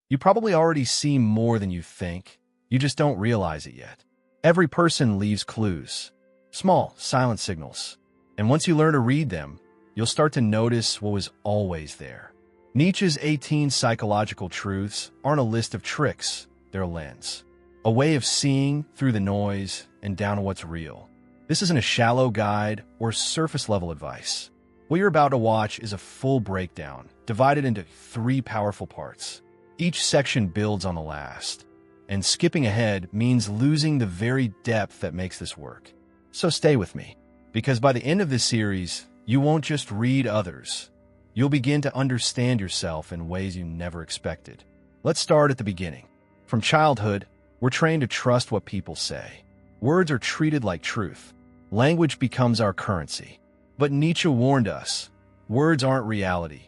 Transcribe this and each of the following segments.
You probably already see more than you think. You just don't realize it yet. Every person leaves clues, small, silent signals. And once you learn to read them, you'll start to notice what was always there. Nietzsche's 18 psychological truths aren't a list of tricks, they're a lens. A way of seeing through the noise and down to what's real. This isn't a shallow guide or surface-level advice. What you're about to watch is a full breakdown, divided into 3 powerful parts. Each section builds on the last, and skipping ahead means losing the very depth that makes this work. So stay with me, because by the end of this series, you won't just read others. You'll begin to understand yourself in ways you never expected. Let's start at the beginning. From childhood, we're trained to trust what people say. Words are treated like truth. Language becomes our currency. But Nietzsche warned us, words aren't reality.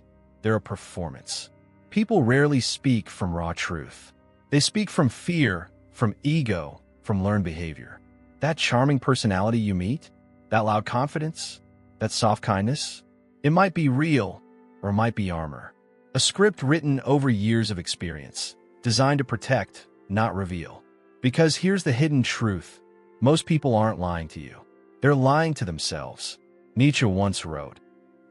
They're a performance. People rarely speak from raw truth. They speak from fear, from ego, from learned behavior. That charming personality you meet, that loud confidence, that soft kindness, it might be real or it might be armor. A script written over years of experience, designed to protect, not reveal. Because here's the hidden truth. Most people aren't lying to you. They're lying to themselves. Nietzsche once wrote,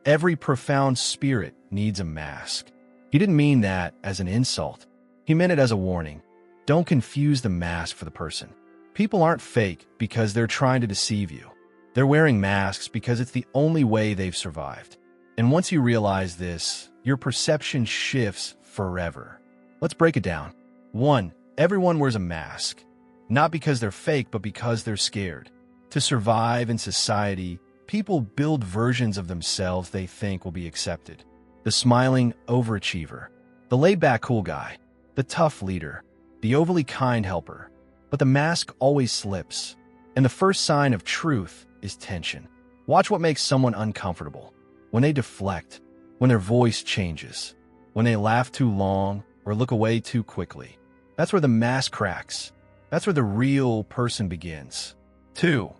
"Every profound spirit needs a mask." He didn't mean that as an insult. He meant it as a warning. Don't confuse the mask for the person. People aren't fake because they're trying to deceive you. They're wearing masks because it's the only way they've survived. And once you realize this, your perception shifts forever. Let's break it down. 1. Everyone wears a mask. Not because they're fake, but because they're scared. To survive in society, people build versions of themselves they think will be accepted. The smiling overachiever, the laid-back cool guy, the tough leader, the overly kind helper. But the mask always slips, and the first sign of truth is tension. Watch what makes someone uncomfortable. When they deflect, when their voice changes, when they laugh too long or look away too quickly. That's where the mask cracks. That's where the real person begins. 2.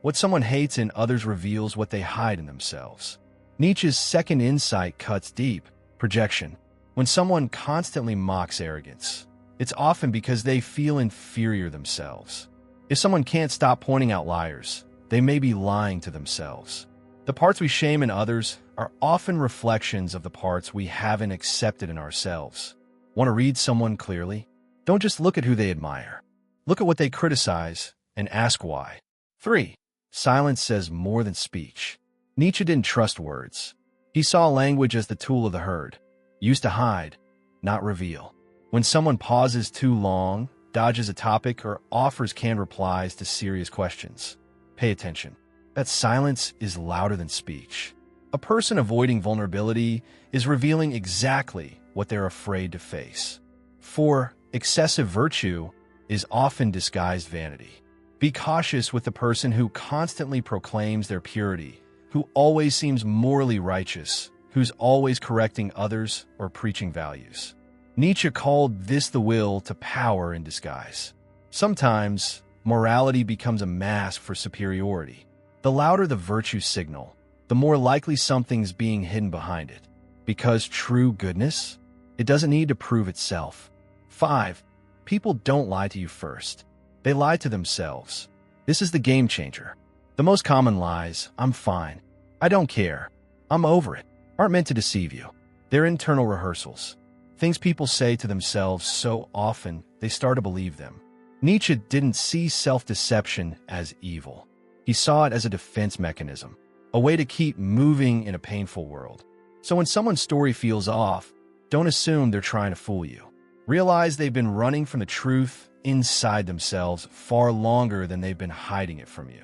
What someone hates in others reveals what they hide in themselves. Nietzsche's second insight cuts deep. Projection. When someone constantly mocks arrogance, it's often because they feel inferior themselves. If someone can't stop pointing out liars, they may be lying to themselves. The parts we shame in others are often reflections of the parts we haven't accepted in ourselves. Want to read someone clearly? Don't just look at who they admire. Look at what they criticize and ask why. 3. Silence says more than speech. Nietzsche didn't trust words. He saw language as the tool of the herd, used to hide, not reveal. When someone pauses too long, dodges a topic, or offers canned replies to serious questions, pay attention. That silence is louder than speech. A person avoiding vulnerability is revealing exactly what they're afraid to face. 4. Excessive virtue is often disguised vanity. Be cautious with the person who constantly proclaims their purity, who always seems morally righteous, who's always correcting others or preaching values. Nietzsche called this the will to power in disguise. Sometimes, morality becomes a mask for superiority. The louder the virtue signal, the more likely something's being hidden behind it. Because true goodness, it doesn't need to prove itself. 5. People don't lie to you first. They lie to themselves. This is the game changer. The most common lies, "I'm fine," "I don't care," "I'm over it," aren't meant to deceive you. They're internal rehearsals. Things people say to themselves so often, they start to believe them. Nietzsche didn't see self-deception as evil. He saw it as a defense mechanism, a way to keep moving in a painful world. So when someone's story feels off, don't assume they're trying to fool you. Realize they've been running from the truth inside themselves far longer than they've been hiding it from you.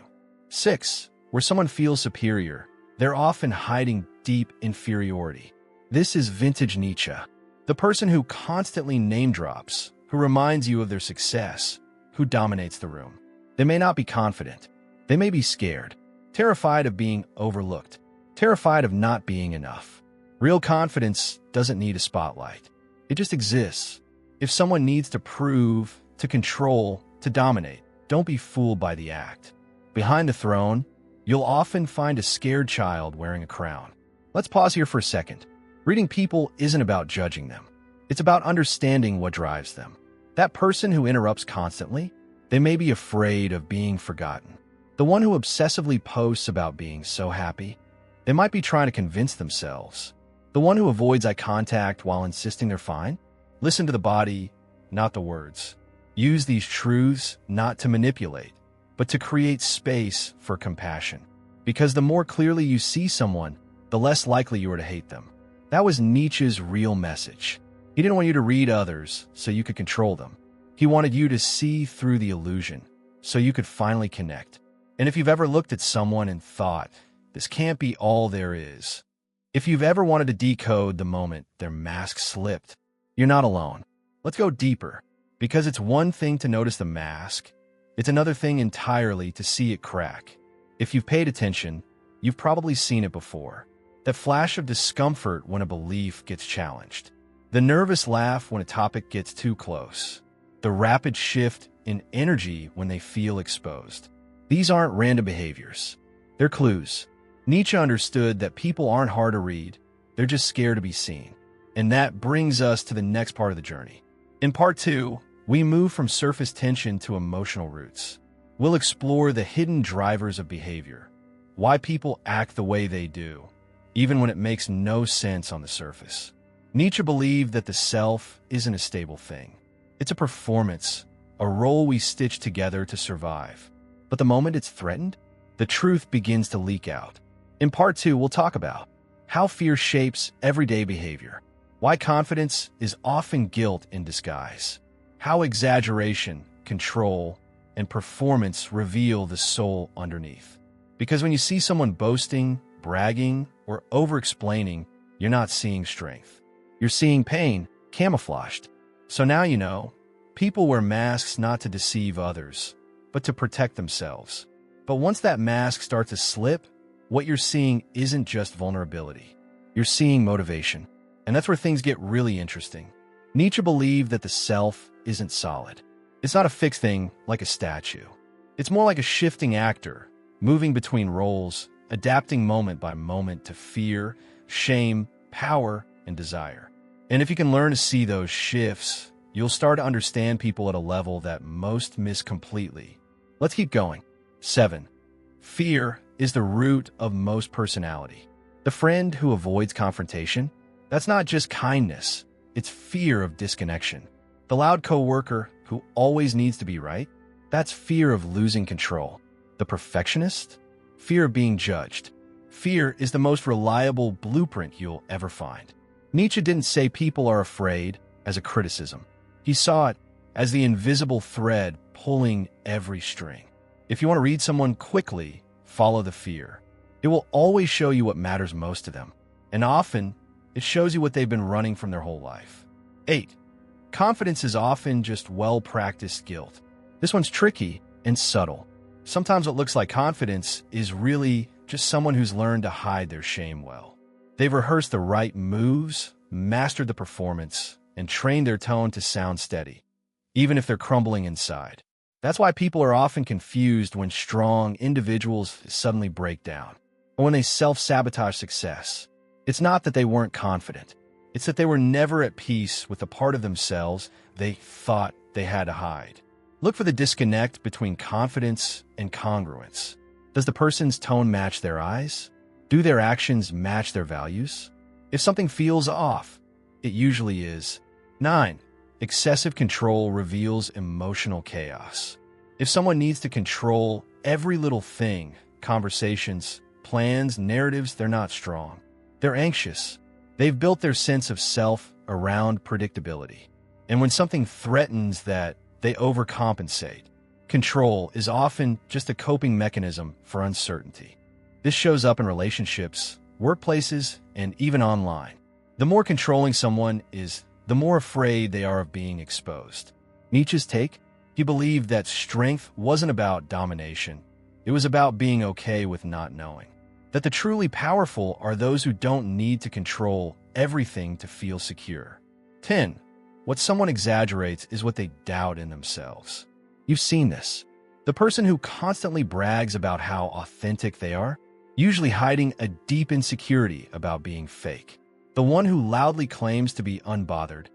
6. Where someone feels superior, they're often hiding deep inferiority. This is vintage Nietzsche. The person who constantly name drops, who reminds you of their success, who dominates the room. They may not be confident. They may be scared, terrified of being overlooked, terrified of not being enough. Real confidence doesn't need a spotlight. It just exists. If someone needs to prove, to control, to dominate, don't be fooled by the act. Behind the throne, you'll often find a scared child wearing a crown. Let's pause here for a second. Reading people isn't about judging them. It's about understanding what drives them. That person who interrupts constantly, they may be afraid of being forgotten. The one who obsessively posts about being so happy, they might be trying to convince themselves. The one who avoids eye contact while insisting they're fine, listen to the body, not the words. Use these truths not to manipulate, but to create space for compassion. Because the more clearly you see someone, the less likely you are to hate them. That was Nietzsche's real message. He didn't want you to read others so you could control them. He wanted you to see through the illusion so you could finally connect. And if you've ever looked at someone and thought, this can't be all there is. If you've ever wanted to decode the moment their mask slipped, you're not alone. Let's go deeper. Because it's one thing to notice the mask, it's another thing entirely to see it crack. If you've paid attention, you've probably seen it before. That flash of discomfort when a belief gets challenged. The nervous laugh when a topic gets too close. The rapid shift in energy when they feel exposed. These aren't random behaviors. They're clues. Nietzsche understood that people aren't hard to read, they're just scared to be seen. And that brings us to the next part of the journey. In part 2, we move from surface tension to emotional roots. We'll explore the hidden drivers of behavior, why people act the way they do, even when it makes no sense on the surface. Nietzsche believed that the self isn't a stable thing. It's a performance, a role we stitch together to survive. But the moment it's threatened, the truth begins to leak out. In part 2, we'll talk about how fear shapes everyday behavior, why confidence is often guilt in disguise, how exaggeration, control, and performance reveal the soul underneath. Because when you see someone boasting, bragging, or over-explaining, you're not seeing strength. You're seeing pain, camouflaged. So now you know, people wear masks not to deceive others, but to protect themselves. But once that mask starts to slip, what you're seeing isn't just vulnerability. You're seeing motivation. And that's where things get really interesting. Nietzsche believed that the self isn't solid. It's not a fixed thing like a statue. It's more like a shifting actor, moving between roles, adapting moment by moment to fear, shame, power, and desire. And if you can learn to see those shifts, you'll start to understand people at a level that most miss completely. Let's keep going. 7. Fear is the root of most personality. The friend who avoids confrontation, that's not just kindness, it's fear of disconnection. The loud coworker who always needs to be right, that's fear of losing control. The perfectionist, fear of being judged. Fear is the most reliable blueprint you'll ever find. Nietzsche didn't say people are afraid as a criticism. He saw it as the invisible thread pulling every string. If you want to read someone quickly, follow the fear. It will always show you what matters most to them. And often, it shows you what they've been running from their whole life. 8. Confidence is often just well-practiced guilt. This one's tricky and subtle. Sometimes what looks like confidence is really just someone who's learned to hide their shame well. They've rehearsed the right moves, mastered the performance, and trained their tone to sound steady, even if they're crumbling inside. That's why people are often confused when strong individuals suddenly break down, or when they self-sabotage success. It's not that they weren't confident. It's that they were never at peace with the part of themselves they thought they had to hide. Look for the disconnect between confidence and congruence. Does the person's tone match their eyes? Do their actions match their values? If something feels off, it usually is. 9. Excessive control reveals emotional chaos. If someone needs to control every little thing, conversations, plans, narratives, they're not strong. They're anxious. They've built their sense of self around predictability. And when something threatens that, they overcompensate. Control is often just a coping mechanism for uncertainty. This shows up in relationships, workplaces, and even online. The more controlling someone is, the more afraid they are of being exposed. Nietzsche's take? He believed that strength wasn't about domination. It was about being okay with not knowing. That the truly powerful are those who don't need to control everything to feel secure. 10. What someone exaggerates is what they doubt in themselves. You've seen this. The person who constantly brags about how authentic they are, usually hiding a deep insecurity about being fake. The one who loudly claims to be unbothered,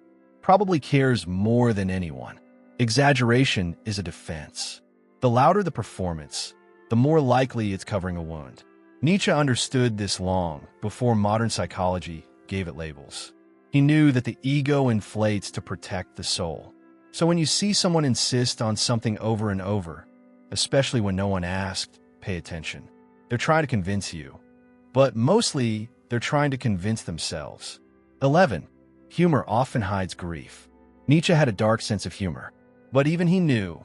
probably cares more than anyone. Exaggeration is a defense. The louder the performance, the more likely it's covering a wound. Nietzsche understood this long before modern psychology gave it labels. He knew that the ego inflates to protect the soul. So when you see someone insist on something over and over, especially when no one asked, pay attention. They're trying to convince you, but mostly they're trying to convince themselves. 11. Humor often hides grief. Nietzsche had a dark sense of humor, but even he knew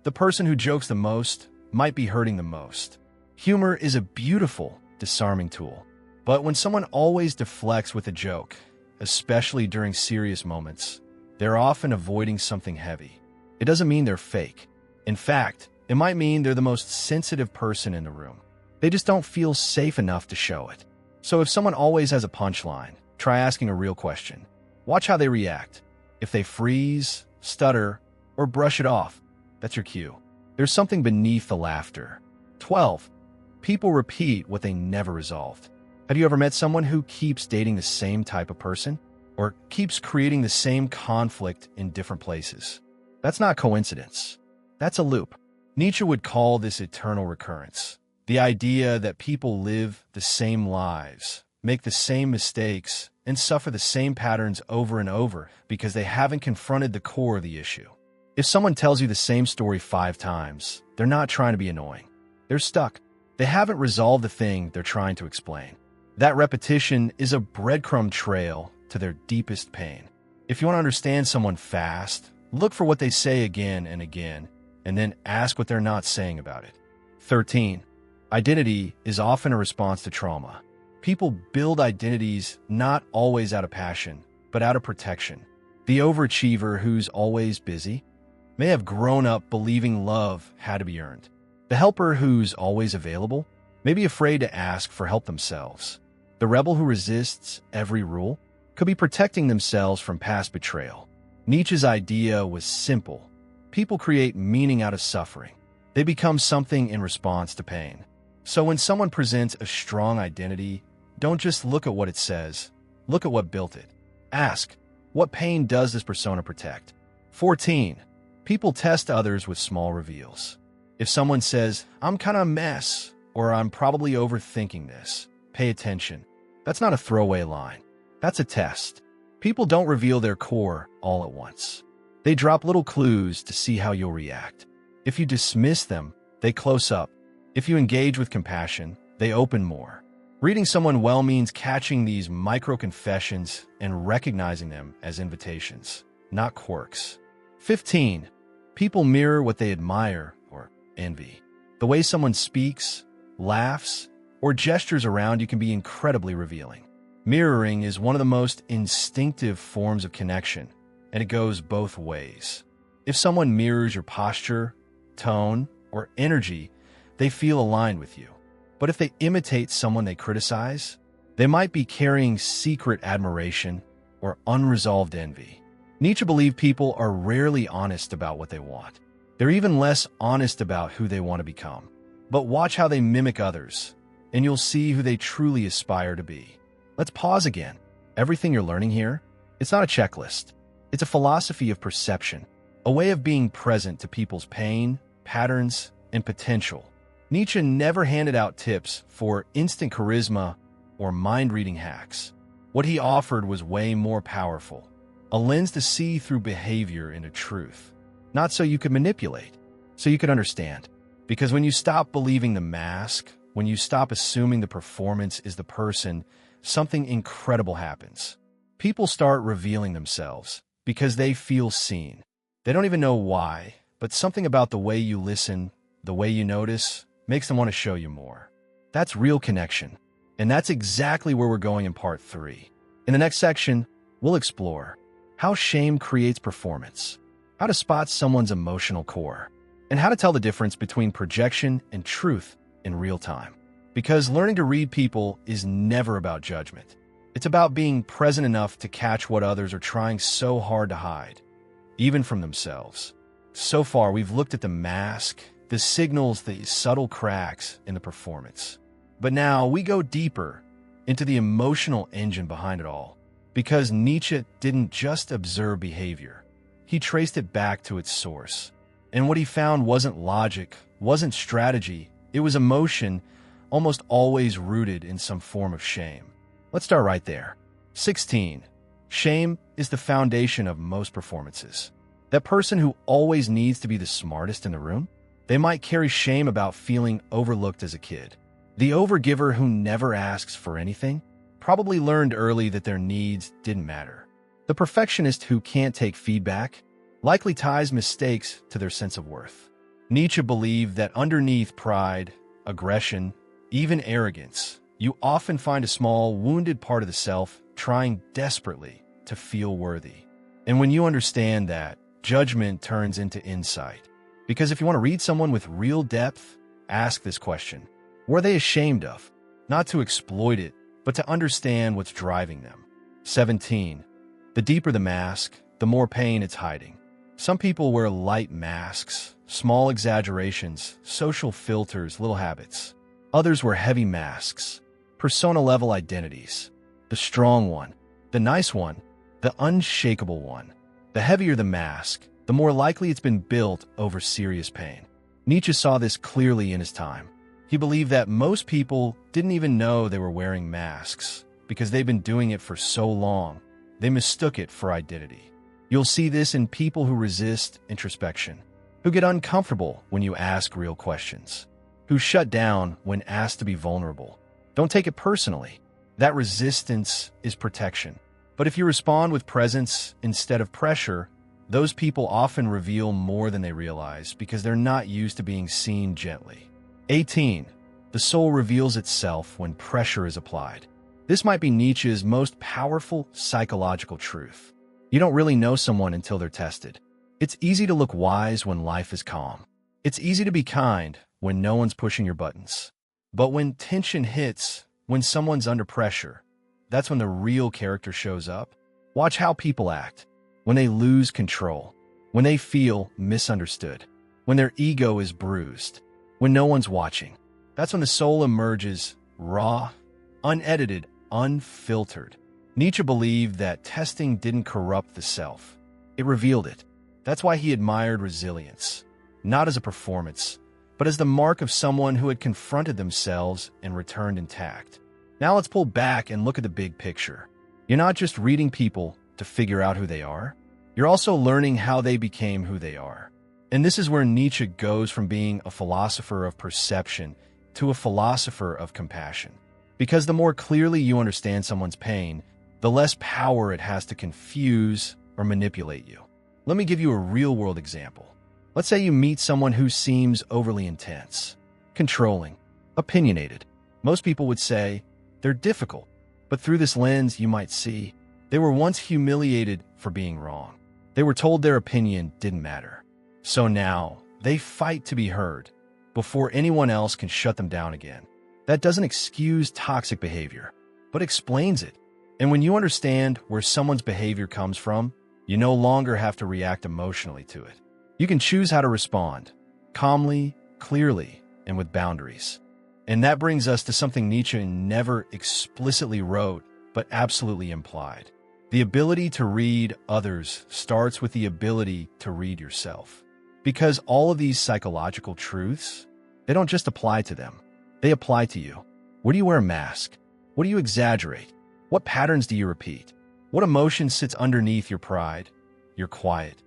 the person who jokes the most might be hurting the most. Humor is a beautiful, disarming tool, but when someone always deflects with a joke, especially during serious moments, they're often avoiding something heavy. It doesn't mean they're fake. In fact, it might mean they're the most sensitive person in the room. They just don't feel safe enough to show it. So if someone always has a punchline, try asking a real question. Watch how they react. If they freeze, stutter, or brush it off, that's your cue. There's something beneath the laughter. 12. People repeat what they never resolved. Have you ever met someone who keeps dating the same type of person? Or keeps creating the same conflict in different places? That's not coincidence. That's a loop. Nietzsche would call this eternal recurrence. The idea that people live the same lives, make the same mistakes, and suffer the same patterns over and over because they haven't confronted the core of the issue. If someone tells you the same story 5 times, they're not trying to be annoying. They're stuck. They haven't resolved the thing they're trying to explain. That repetition is a breadcrumb trail to their deepest pain. If you want to understand someone fast, look for what they say again and again, and then ask what they're not saying about it. 13. Identity is often a response to trauma. People build identities not always out of passion, but out of protection. The overachiever who's always busy may have grown up believing love had to be earned. The helper who's always available may be afraid to ask for help themselves. The rebel who resists every rule could be protecting themselves from past betrayal. Nietzsche's idea was simple. People create meaning out of suffering. They become something in response to pain. So when someone presents a strong identity, don't just look at what it says. Look at what built it. Ask, what pain does this persona protect? 14. People test others with small reveals. If someone says, I'm kind of a mess, or I'm probably overthinking this, pay attention. That's not a throwaway line. That's a test. People don't reveal their core all at once. They drop little clues to see how you'll react. If you dismiss them, they close up. If you engage with compassion, they open more. Reading someone well means catching these micro-confessions and recognizing them as invitations, not quirks. 15. People mirror what they admire or envy. The way someone speaks, laughs, or gestures around you can be incredibly revealing. Mirroring is one of the most instinctive forms of connection, and it goes both ways. If someone mirrors your posture, tone, or energy, they feel aligned with you. But if they imitate someone they criticize, they might be carrying secret admiration or unresolved envy. Nietzsche believed people are rarely honest about what they want. They're even less honest about who they want to become. But watch how they mimic others, and you'll see who they truly aspire to be. Let's pause again. Everything you're learning here, it's not a checklist. It's a philosophy of perception, a way of being present to people's pain, patterns, and potential. Nietzsche never handed out tips for instant charisma or mind-reading hacks. What he offered was way more powerful, a lens to see through behavior into truth. Not so you could manipulate, so you could understand. Because when you stop believing the mask, when you stop assuming the performance is the person, something incredible happens. People start revealing themselves because they feel seen. They don't even know why, but something about the way you listen, the way you notice, makes them want to show you more. That's real connection. And that's exactly where we're going in part 3. In the next section, we'll explore how shame creates performance, how to spot someone's emotional core, and how to tell the difference between projection and truth in real time. Because learning to read people is never about judgment. It's about being present enough to catch what others are trying so hard to hide, even from themselves. So far, we've looked at the mask, the signals, the subtle cracks in the performance. But now we go deeper into the emotional engine behind it all. Because Nietzsche didn't just observe behavior. He traced it back to its source. And what he found wasn't logic, wasn't strategy, it was emotion, almost always rooted in some form of shame. Let's start right there. 16. Shame is the foundation of most performances. That person who always needs to be the smartest in the room, they might carry shame about feeling overlooked as a kid. The overgiver who never asks for anything probably learned early that their needs didn't matter. The perfectionist who can't take feedback likely ties mistakes to their sense of worth. Nietzsche believed that underneath pride, aggression, even arrogance, you often find a small, wounded part of the self trying desperately to feel worthy. And when you understand that, judgment turns into insight. Because if you want to read someone with real depth, ask this question. What are they ashamed of? Not to exploit it, but to understand what's driving them. 17. The deeper the mask, the more pain it's hiding. Some people wear light masks, small exaggerations, social filters, little habits. Others wear heavy masks, persona-level identities. The strong one, the nice one, the unshakable one. The heavier the mask, the more likely it's been built over serious pain. Nietzsche saw this clearly in his time. He believed that most people didn't even know they were wearing masks because they've been doing it for so long. They mistook it for identity. You'll see this in people who resist introspection, who get uncomfortable when you ask real questions, who shut down when asked to be vulnerable. Don't take it personally. That resistance is protection. But if you respond with presence instead of pressure, those people often reveal more than they realize because they're not used to being seen gently. 18. The soul reveals itself when pressure is applied. This might be Nietzsche's most powerful psychological truth. You don't really know someone until they're tested. It's easy to look wise when life is calm. It's easy to be kind when no one's pushing your buttons. But when tension hits, when someone's under pressure, that's when the real character shows up. Watch how people act. When they lose control, when they feel misunderstood, when their ego is bruised, when no one's watching. That's when the soul emerges raw, unedited, unfiltered. Nietzsche believed that testing didn't corrupt the self. It revealed it. That's why he admired resilience, not as a performance, but as the mark of someone who had confronted themselves and returned intact. Now let's pull back and look at the big picture. You're not just reading people to figure out who they are. You're also learning how they became who they are. And this is where Nietzsche goes from being a philosopher of perception to a philosopher of compassion. Because the more clearly you understand someone's pain, the less power it has to confuse or manipulate you. Let me give you a real-world example. Let's say you meet someone who seems overly intense, controlling, opinionated. Most people would say they're difficult, but through this lens you might see they were once humiliated for being wrong. They were told their opinion didn't matter. So now they fight to be heard before anyone else can shut them down again. That doesn't excuse toxic behavior, but explains it. And when you understand where someone's behavior comes from, you no longer have to react emotionally to it. You can choose how to respond, calmly, clearly, and with boundaries. And that brings us to something Nietzsche never explicitly wrote, but absolutely implied. The ability to read others starts with the ability to read yourself. Because all of these psychological truths, they don't just apply to them. They apply to you. Where do you wear a mask? What do you exaggerate? What patterns do you repeat? What emotion sits underneath your pride, your quiet,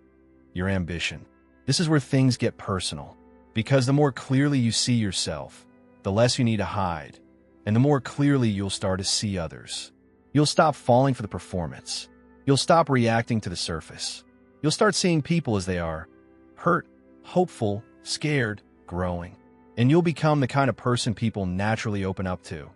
your ambition? This is where things get personal. Because the more clearly you see yourself, the less you need to hide, and the more clearly you'll start to see others. You'll stop falling for the performance. You'll stop reacting to the surface. You'll start seeing people as they are, hurt, hopeful, scared, growing. And you'll become the kind of person people naturally open up to.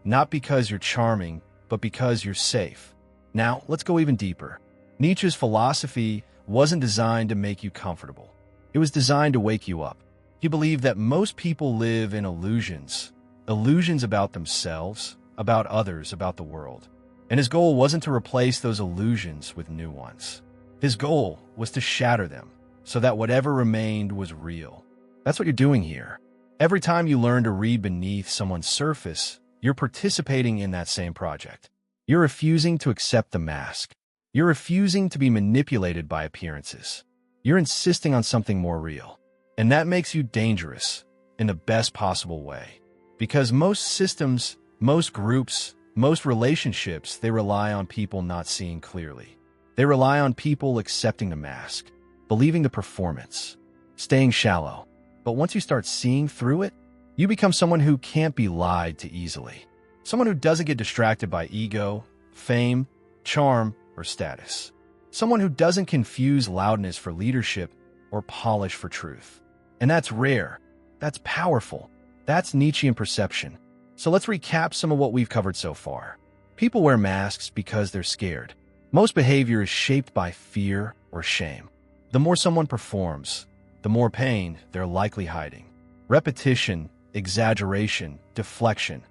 Not because you're charming, but because you're safe. Now, let's go even deeper. Nietzsche's philosophy wasn't designed to make you comfortable. It was designed to wake you up. He believed that most people live in illusions about themselves, about others, about the world. And his goal wasn't to replace those illusions with new ones. His goal was to shatter them so that whatever remained was real. That's what you're doing here. Every time you learn to read beneath someone's surface, you're participating in that same project. You're refusing to accept the mask. You're refusing to be manipulated by appearances. You're insisting on something more real. And that makes you dangerous in the best possible way. Because most systems, most groups, most relationships, they rely on people not seeing clearly. They rely on people accepting the mask, believing the performance, staying shallow. But once you start seeing through it, you become someone who can't be lied to easily. Someone who doesn't get distracted by ego, fame, charm, or status. Someone who doesn't confuse loudness for leadership or polish for truth. And that's rare. That's powerful. That's Nietzschean perception. So let's recap some of what we've covered so far. People wear masks because they're scared. Most behavior is shaped by fear or shame. The more someone performs, the more pain they're likely hiding. Repetition, exaggeration, deflection.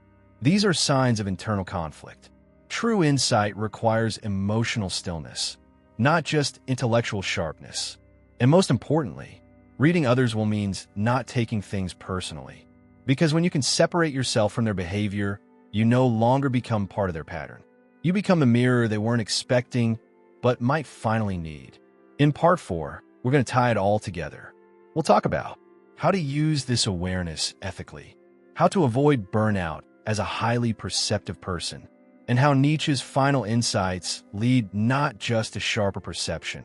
These are signs of internal conflict. True insight requires emotional stillness, not just intellectual sharpness. And most importantly, reading others will mean not taking things personally. Because when you can separate yourself from their behavior, you no longer become part of their pattern. You become the mirror they weren't expecting, but might finally need. In part 4, we're going to tie it all together. We'll talk about how to use this awareness ethically, how to avoid burnout as a highly perceptive person, and how Nietzsche's final insights lead not just to sharper perception,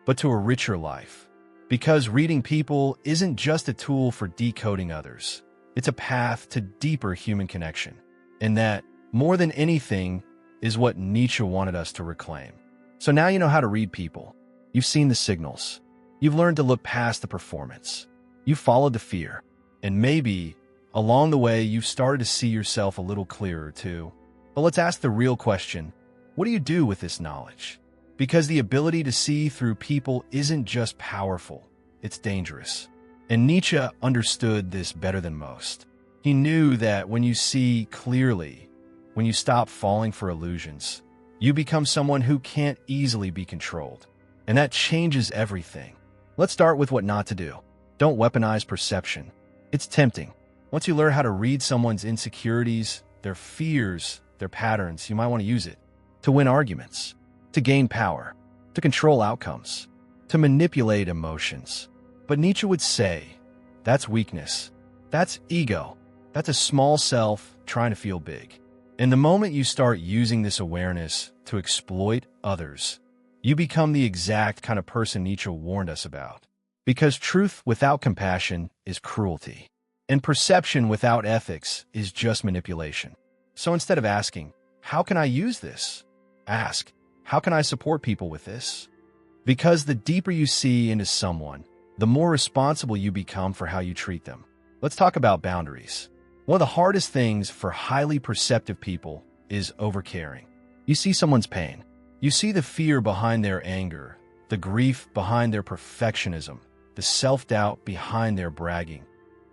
but to a richer life. Because reading people isn't just a tool for decoding others. It's a path to deeper human connection. And that, more than anything, is what Nietzsche wanted us to reclaim. So now you know how to read people. You've seen the signals. You've learned to look past the performance. You've followed the fear. And maybe, along the way, you've started to see yourself a little clearer too. But let's ask the real question. What do you do with this knowledge? Because the ability to see through people isn't just powerful, it's dangerous. And Nietzsche understood this better than most. He knew that when you see clearly, when you stop falling for illusions, you become someone who can't easily be controlled. And that changes everything. Let's start with what not to do. Don't weaponize perception. It's tempting. Once you learn how to read someone's insecurities, their fears, their patterns, you might want to use it to win arguments, to gain power, to control outcomes, to manipulate emotions. But Nietzsche would say, that's weakness. That's ego. That's a small self trying to feel big. And the moment you start using this awareness to exploit others, you become the exact kind of person Nietzsche warned us about. Because truth without compassion is cruelty. And perception without ethics is just manipulation. So instead of asking, how can I use this? Ask, how can I support people with this? Because the deeper you see into someone, the more responsible you become for how you treat them. Let's talk about boundaries. One of the hardest things for highly perceptive people is overcaring. You see someone's pain. You see the fear behind their anger, the grief behind their perfectionism, the self-doubt behind their bragging,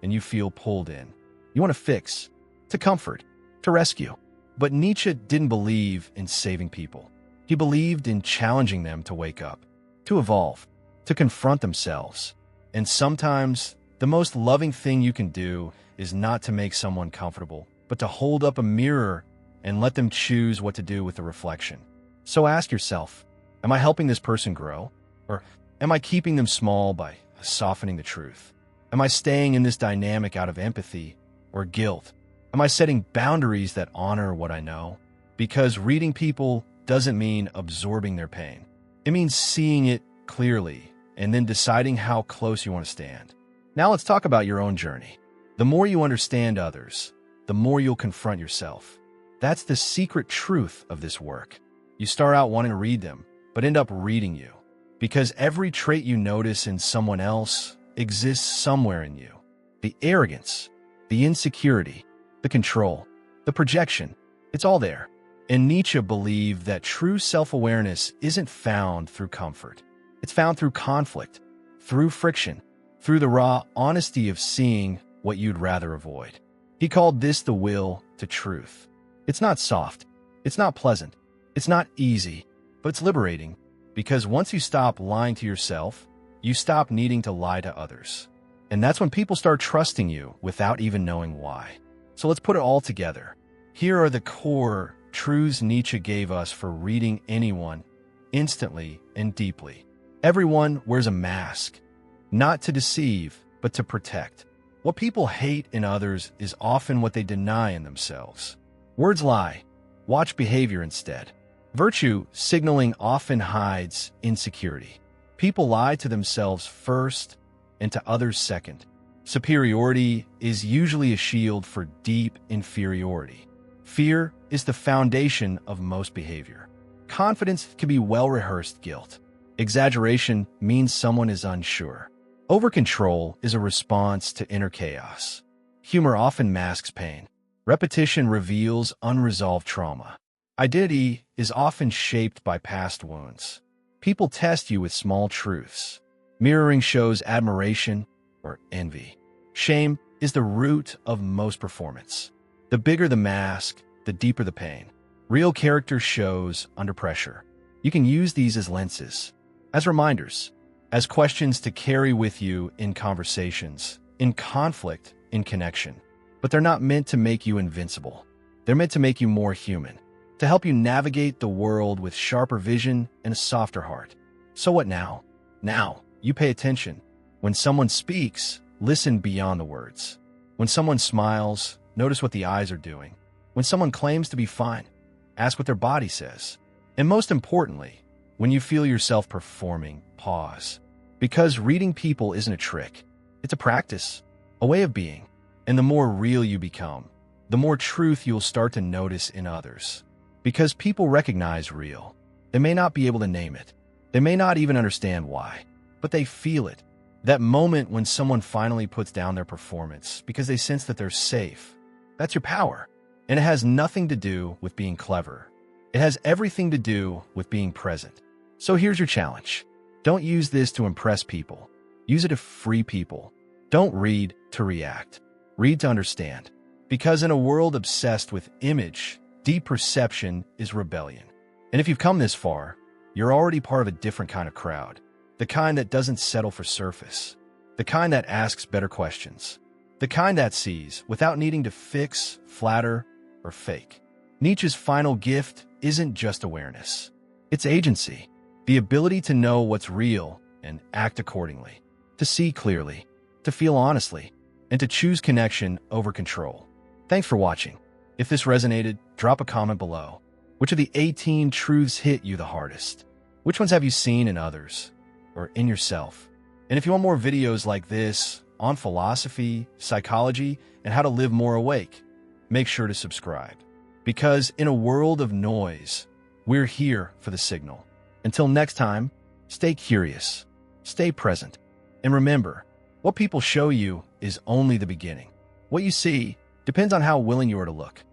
and you feel pulled in. You want to fix, to comfort, to rescue. But Nietzsche didn't believe in saving people. He believed in challenging them to wake up, to evolve, to confront themselves. And sometimes, the most loving thing you can do is not to make someone comfortable, but to hold up a mirror and let them choose what to do with the reflection. So ask yourself, am I helping this person grow? Or am I keeping them small by softening the truth? Am I staying in this dynamic out of empathy or guilt? Am I setting boundaries that honor what I know? Because reading people doesn't mean absorbing their pain. It means seeing it clearly and then deciding how close you want to stand. Now let's talk about your own journey. The more you understand others, the more you'll confront yourself. That's the secret truth of this work. You start out wanting to read them, but end up reading you. Because every trait you notice in someone else exists somewhere in you. The arrogance, the insecurity, the control, the projection, it's all there. And Nietzsche believed that true self-awareness isn't found through comfort. It's found through conflict, through friction, through the raw honesty of seeing what you'd rather avoid. He called this the will to truth. It's not soft. It's not pleasant. It's not easy, but it's liberating. Because once you stop lying to yourself, you stop needing to lie to others. And that's when people start trusting you without even knowing why. So let's put it all together. Here are the core truths Nietzsche gave us for reading anyone instantly and deeply. Everyone wears a mask, not to deceive, but to protect. What people hate in others is often what they deny in themselves. Words lie. Watch behavior instead. Virtue signaling often hides insecurity. People lie to themselves first and to others second. Superiority is usually a shield for deep inferiority. Fear is the foundation of most behavior. Confidence can be well-rehearsed guilt. Exaggeration means someone is unsure. Over-control is a response to inner chaos. Humor often masks pain. Repetition reveals unresolved trauma. Identity is often shaped by past wounds. People test you with small truths. Mirroring shows admiration or envy. Shame is the root of most performance. The bigger the mask, the deeper the pain. Real character shows under pressure. You can use these as lenses, as reminders, as questions to carry with you in conversations, in conflict, in connection. But they're not meant to make you invincible. They're meant to make you more human, to help you navigate the world with sharper vision and a softer heart. So what now? Now, you pay attention. When someone speaks, listen beyond the words. When someone smiles, notice what the eyes are doing. When someone claims to be fine, ask what their body says. And most importantly, when you feel yourself performing, pause. Because reading people isn't a trick. It's a practice, a way of being. And the more real you become, the more truth you'll start to notice in others. Because people recognize real. They may not be able to name it. They may not even understand why, but they feel it. That moment when someone finally puts down their performance because they sense that they're safe. That's your power. And it has nothing to do with being clever. It has everything to do with being present. So here's your challenge. Don't use this to impress people. Use it to free people. Don't read to react. Read to understand. Because in a world obsessed with image, deep perception is rebellion. And if you've come this far, you're already part of a different kind of crowd. The kind that doesn't settle for surface. The kind that asks better questions. The kind that sees without needing to fix, flatter, or fake. Nietzsche's final gift isn't just awareness. It's agency. The ability to know what's real and act accordingly. To see clearly. To feel honestly. And to choose connection over control. Thanks for watching. If this resonated, drop a comment below. Which of the 18 truths hit you the hardest? Which ones have you seen in others? Or in yourself? And if you want more videos like this on philosophy, psychology, and how to live more awake, make sure to subscribe. Because in a world of noise, we're here for the signal. Until next time, stay curious, stay present, and remember, what people show you is only the beginning. What you see depends on how willing you are to look.